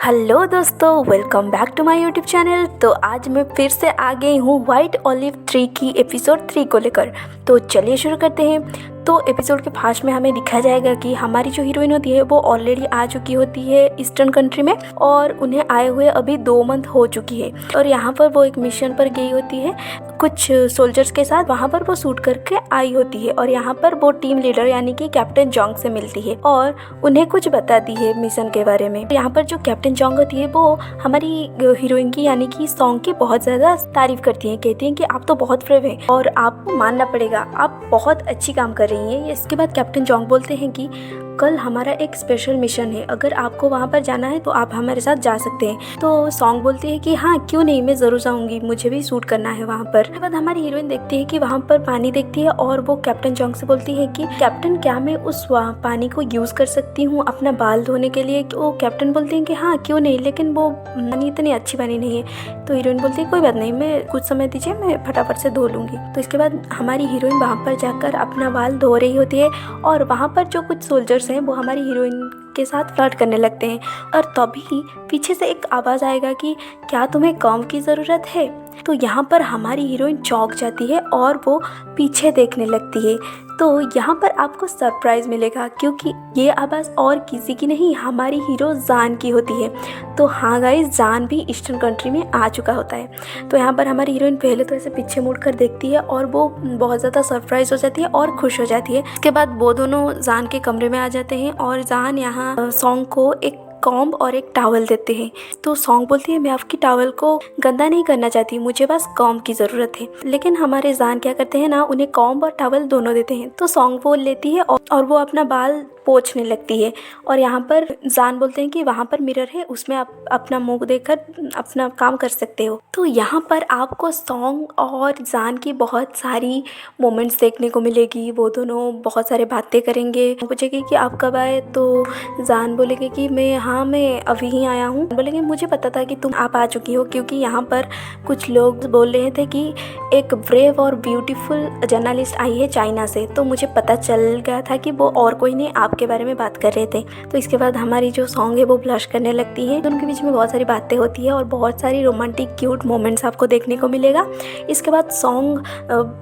Hello दोस्तों, welcome back to my YouTube channel. तो आज मैं फिर से आ गई हूँ व्हाइट ऑलिव 3 की एपिसोड 3 को लेकर। तो चलिए शुरू करते हैं। तो एपिसोड के फास्ट में हमें दिखाया जाएगा कि हमारी जो हीरोइन होती है वो ऑलरेडी आ चुकी होती है ईस्टर्न कंट्री में, और उन्हें आए हुए अभी 2 मंथ हो चुकी है। और यहाँ पर वो एक मिशन पर गई होती है कुछ सोल्जर्स के साथ, वहाँ पर वो शूट करके आई होती है। और यहाँ पर वो टीम लीडर यानी कि कैप्टन जोंग से मिलती है और उन्हें कुछ बताती है मिशन के बारे में। यहाँ पर जो कैप्टन जोंग होती है वो हमारी हीरोइन की यानी कि सॉन्ग की बहुत ज़्यादा तारीफ करती हैं, कहती हैं कि आप तो बहुत ब्रेव हैं और आपको मानना पड़ेगा, आप बहुत अच्छी काम कर रही हैं। इसके बाद कैप्टन जोंग बोलते हैं कि कल हमारा एक स्पेशल मिशन है, अगर आपको वहाँ पर जाना है तो आप हमारे साथ जा सकते हैं। तो सॉन्ग बोलती है कि हाँ क्यों नहीं, मैं ज़रूर जाऊँगी, मुझे भी शूट करना है वहाँ पर। उसके बाद हमारी हीरोइन देखती है कि वहाँ पर पानी देखती है और वो कैप्टन जोंग से बोलती है कि कैप्टन क्या मैं उस पानी को यूज़ कर सकती हूँ अपना बाल धोने के लिए। वो कैप्टन बोलते हैं कि हाँ क्यों नहीं, लेकिन वो पानी इतनी अच्छी पानी नहीं है। तो हीरोइन बोलती है कोई बात नहीं, मैं कुछ समय दीजिए, मैं फटाफट से धो लूँगी। तो इसके बाद हमारी हीरोइन वहाँ पर जाकर अपना बाल धो रही होती है और वहाँ पर जो कुछ सोल्जर्स हैं वो हमारी हीरोइन के साथ फ्लर्ट करने लगते हैं। और तभी पीछे से एक आवाज़ आएगा कि क्या तुम्हें काम की ज़रूरत है। तो यहाँ पर हमारी हीरोइन चौंक जाती है और वो पीछे देखने लगती है। तो यहाँ पर आपको सरप्राइज़ मिलेगा क्योंकि ये आवाज़ और किसी की नहीं, हमारी हीरो जान की होती है। तो हाँ गाइस, जान भी ईस्टर्न कंट्री में आ चुका होता है। तो यहाँ पर हमारी हीरोइन पहले तो ऐसे पीछे मुड़कर देखती है और वो बहुत ज़्यादा सरप्राइज़ हो जाती है और खुश हो जाती है। इसके बाद वो दोनों जान के कमरे में आ जाते हैं और जान यहाँ सॉन्ग को एक कॉम्ब और एक टॉवल देते हैं। तो सॉन्ग बोलती है मैं आपकी टॉवल को गंदा नहीं करना चाहती, मुझे बस कॉम्ब की ज़रूरत है। लेकिन हमारे जान क्या करते हैं ना, उन्हें कॉम्ब और टॉवल दोनों देते हैं। तो सॉन्ग वो लेती है और वो अपना बाल पोंछने लगती है। और यहाँ पर जान बोलते हैं कि वहाँ पर मिरर है, उसमें आप अपना मुंह देखकर अपना काम कर सकते हो। तो यहाँ पर आपको सॉन्ग और जान की बहुत सारी मोमेंट्स देखने को मिलेगी। वो दोनों बहुत सारे बातें करेंगे। पूछेगी कि आप कब आए, तो जान बोलेगी कि मैं अभी ही आया हूँ। बोलेंगे मुझे पता था कि आप आ चुकी हो, क्योंकि यहाँ पर कुछ लोग बोल रहे थे कि एक ब्रेव और ब्यूटीफुल जर्नलिस्ट आई है चाइना से। तो मुझे पता चल गया था कि वो और कोई नहीं आपके बारे में बात कर रहे थे। तो इसके बाद हमारी जो सॉन्ग है वो ब्लश करने लगती है। दोनों के बीच में बहुत सारी बातें होती है और बहुत सारी रोमांटिक क्यूट मोमेंट्स आपको देखने को मिलेगा। इसके बाद सॉन्ग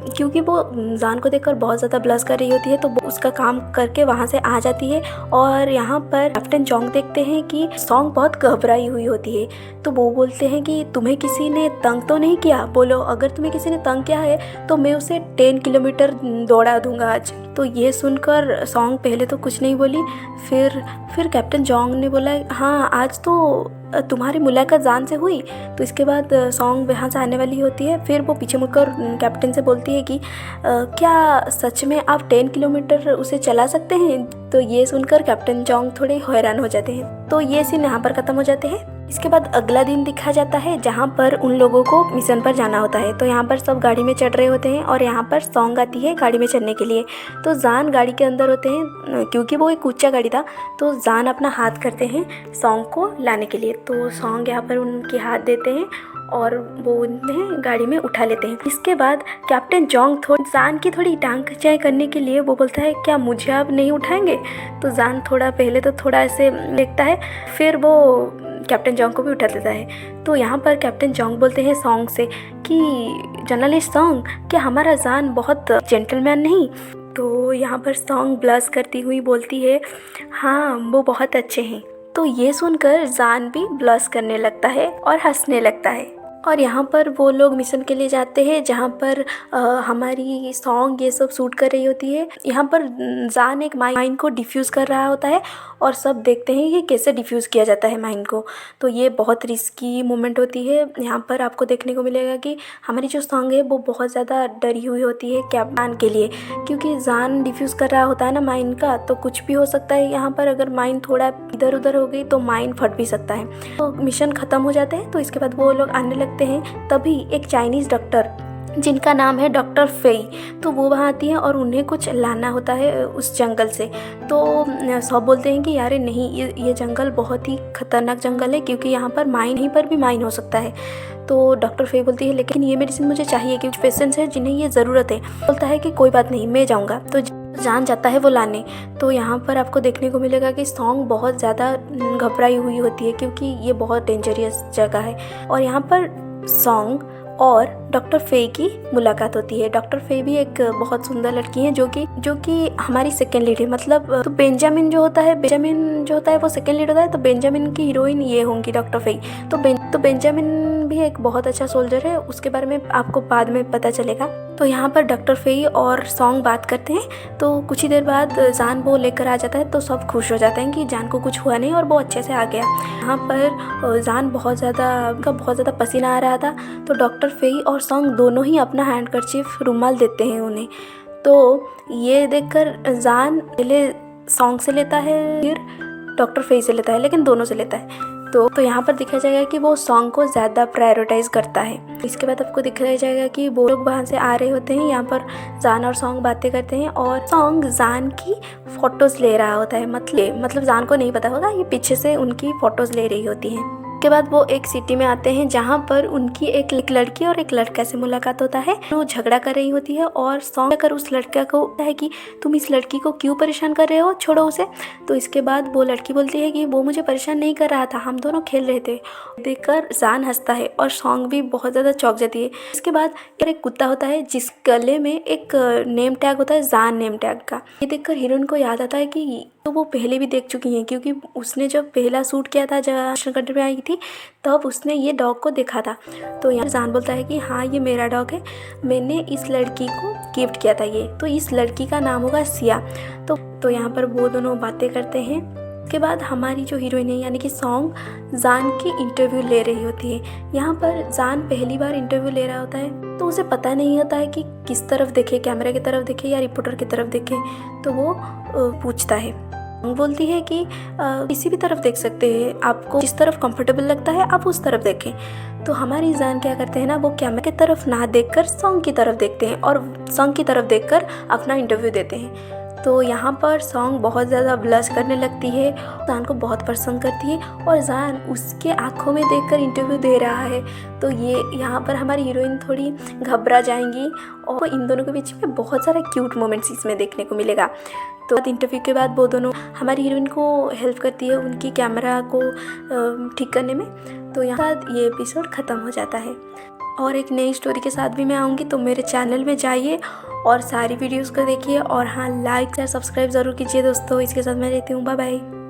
क्योंकि वो जान को देखकर बहुत ज़्यादा ब्लश कर रही होती है तो वो उसका काम करके वहाँ से आ जाती है। और यहाँ पर कैप्टन जोंग देखते हैं कि सॉन्ग बहुत घबराई हुई होती है। तो वो बोलते हैं कि तुम्हें किसी ने तंग तो नहीं किया, बोलो अगर तुम्हें किसी ने तंग किया है तो मैं उसे 10 किलोमीटर दौड़ा दूंगा आज। तो ये सुनकर सॉन्ग पहले तो कुछ नहीं बोली, फिर कैप्टन जोंग ने बोला हाँ आज तो तुम्हारी मुलाकात जान से हुई। तो इसके बाद सॉन्ग वहाँ से आने वाली होती है। फिर वो पीछे मुड़कर कैप्टन से बोलती है कि क्या सच में आप 10 किलोमीटर उसे चला सकते हैं। तो ये सुनकर कैप्टन जोंग थोड़े हैरान हो जाते हैं। तो ये सीन यहाँ पर ख़त्म हो जाते हैं। इसके बाद अगला दिन दिखा जाता है जहाँ पर उन लोगों को मिशन पर जाना होता है। तो यहाँ पर सब गाड़ी में चढ़ रहे होते हैं और यहाँ पर सॉन्ग आती है गाड़ी में चढ़ने के लिए। तो जान गाड़ी के अंदर होते हैं, क्योंकि वो एक ऊंचा गाड़ी था। तो जान अपना हाथ करते हैं सॉन्ग को लाने के लिए। तो सॉन्ग यहाँ पर उनके हाथ देते हैं और वो उन्हें गाड़ी में उठा लेते हैं। इसके बाद कैप्टन जोंग जान की थोड़ी टांग खिंचाई करने के लिए वो बोलता है क्या मुझे आप नहीं उठाएंगे। तो जान पहले तो थोड़ा ऐसे देखता है, फिर वो कैप्टन जोंग को भी उठा देता है। तो यहाँ पर कैप्टन जोंग बोलते हैं सॉन्ग से कि जर्नलिस्ट सॉन्ग, क्या हमारा जान बहुत जेंटलमैन नहीं। तो यहाँ पर सॉन्ग ब्लश करती हुई बोलती है हाँ वो बहुत अच्छे हैं। तो ये सुनकर जान भी ब्लश करने लगता है और हंसने लगता है। और यहाँ पर वो लोग मिशन के लिए जाते हैं जहाँ पर हमारी सॉन्ग ये सब शूट कर रही होती है। यहाँ पर जान एक माइन को डिफ्यूज़ कर रहा होता है और सब देखते हैं कि कैसे डिफ्यूज़ किया जाता है माइन को। तो ये बहुत रिस्की मोमेंट होती है। यहाँ पर आपको देखने को मिलेगा कि हमारी जो सॉन्ग है वो बहुत ज़्यादा डरी हुई होती है कैप्टन के लिए, क्योंकि जान डिफ्यूज़ कर रहा होता है ना माइन का, तो कुछ भी हो सकता है। यहाँ पर अगर माइन थोड़ा इधर उधर हो गई तो माइन फट भी सकता है। तो मिशन ख़त्म हो जाते हैं। तो इसके बाद वो लोग आने लगते हैं। तभी एक चाइनीज़ डॉक्टर जिनका नाम है डॉक्टर फेई, तो वो वहाँ आती है और उन्हें कुछ लाना होता है उस जंगल से। तो सब बोलते हैं कि यार नहीं, ये जंगल बहुत ही खतरनाक जंगल है, क्योंकि यहाँ पर माइन ही पर भी माइन हो सकता है। तो डॉक्टर फेई बोलती है लेकिन ये मेडिसिन मुझे चाहिए क्योंकि पेशेंट्स हैं जिन्हें ये ज़रूरत है। बोलता है कि कोई बात नहीं, मैं जाऊँगा। तो जान जाता है वो लाने। तो यहाँ पर आपको देखने को मिलेगा कि सॉन्ग बहुत ज़्यादा घबराई हुई होती है क्योंकि ये बहुत डेंजरियस जगह है। और यहाँ पर सॉन्ग और डॉक्टर फे की मुलाकात होती है। डॉक्टर फे भी एक बहुत सुंदर लड़की है जो कि हमारी सेकेंड लीड है। मतलब तो बेंजामिन जो होता है वो सेकेंड लीड होता है। तो बेंजामिन की हीरोइन ये होंगी डॉक्टर फे। तो बेंजामिन भी एक बहुत अच्छा सोल्जर है, उसके बारे में आपको बाद में पता चलेगा। तो यहाँ पर डॉक्टर फे और सॉन्ग बात करते हैं। तो कुछ ही देर बाद जान वो लेकर आ जाता है। तो सब खुश हो जाते हैं कि जान को कुछ हुआ नहीं और वो अच्छे से आ गया। यहाँ पर जान बहुत ज़्यादा पसीना आ रहा था। तो डॉक्टर फे और सॉन्ग दोनों ही अपना हैंडकरचीफ रुमाल देते हैं उन्हें। तो ये देखकर जान पहले सॉन्ग से लेता है, फिर डॉक्टर फे से लेता है, लेकिन दोनों से लेता है। तो यहाँ पर दिखाया जाएगा कि वो सॉन्ग को ज़्यादा प्रायोरिटाइज करता है। इसके बाद आपको दिखाया जाएगा कि वो लोग वहाँ से आ रहे होते हैं। यहाँ पर जान और सॉन्ग बातें करते हैं और सॉन्ग जान की फ़ोटोज़ ले रहा होता है। मतलब जान को नहीं पता होगा, ये पीछे से उनकी फ़ोटोज़ ले रही होती हैं। उसके बाद वो एक सिटी में आते हैं जहाँ पर उनकी एक लड़की और एक लड़का से मुलाकात होता है। वो झगड़ा कर रही होती है और सॉन्ग कर उस लड़का को है कि तुम इस लड़की को क्यों परेशान कर रहे हो, छोड़ो उसे। तो इसके बाद वो लड़की बोलती है कि वो मुझे परेशान नहीं कर रहा था, हम दोनों खेल रहे थे। देखकर जान हंसता है और सॉन्ग भी बहुत ज़्यादा चौंक जाती है। इसके बाद एक कुत्ता होता है जिस गले में एक नेम टैग होता है, जान नेम टैग का। ये देखकर हीरोइन को याद आता है कि तो वो पहले भी देख चुकी हैं क्योंकि उसने जब पहला शूट किया था जब कंट्री में आई थी तब उसने ये डॉग को देखा था। तो यहाँ जान बोलता है कि हाँ ये मेरा डॉग है, मैंने इस लड़की को गिफ्ट किया था ये, तो इस लड़की का नाम होगा सिया। तो यहाँ पर वो दोनों बातें करते हैं। उसके बाद हमारी जो हीरोइन है यानी कि सॉन्ग जान की इंटरव्यू ले रही होती है। यहाँ पर जान पहली बार इंटरव्यू ले रहा होता है तो उसे पता नहीं होता है कि किस तरफ देखे, कैमरे की तरफ देखे या रिपोर्टर की तरफ देखे। तो वो पूछता है, बोलती है कि किसी भी तरफ देख सकते हैं, आपको जिस तरफ कंफर्टेबल लगता है आप उस तरफ देखें। तो हमारी जान क्या करते हैं ना, वो कैमरे की तरफ ना देखकर सॉन्ग की तरफ देखते हैं और सॉन्ग की तरफ देखकर अपना इंटरव्यू देते हैं। तो यहाँ पर सॉन्ग बहुत ज़्यादा ब्लश करने लगती है, जान को बहुत पसंद करती है और जान उसके आंखों में देखकर इंटरव्यू दे रहा है। तो ये यहाँ पर हमारी हीरोइन थोड़ी घबरा जाएंगी और इन दोनों के बीच में बहुत सारा क्यूट मोमेंट्स इसमें देखने को मिलेगा। तो इंटरव्यू के बाद वो दोनों हमारी हीरोइन को हेल्प करती है उनकी कैमरा को ठीक करने में। तो यहाँ ये एपिसोड ख़त्म हो जाता है और एक नई स्टोरी के साथ भी मैं आऊँगी। तो मेरे चैनल में जाइए और सारी वीडियोस को देखिए और हाँ लाइक और सब्सक्राइब ज़रूर कीजिए दोस्तों। इसके साथ मैं रहती हूँ, बाय बाय।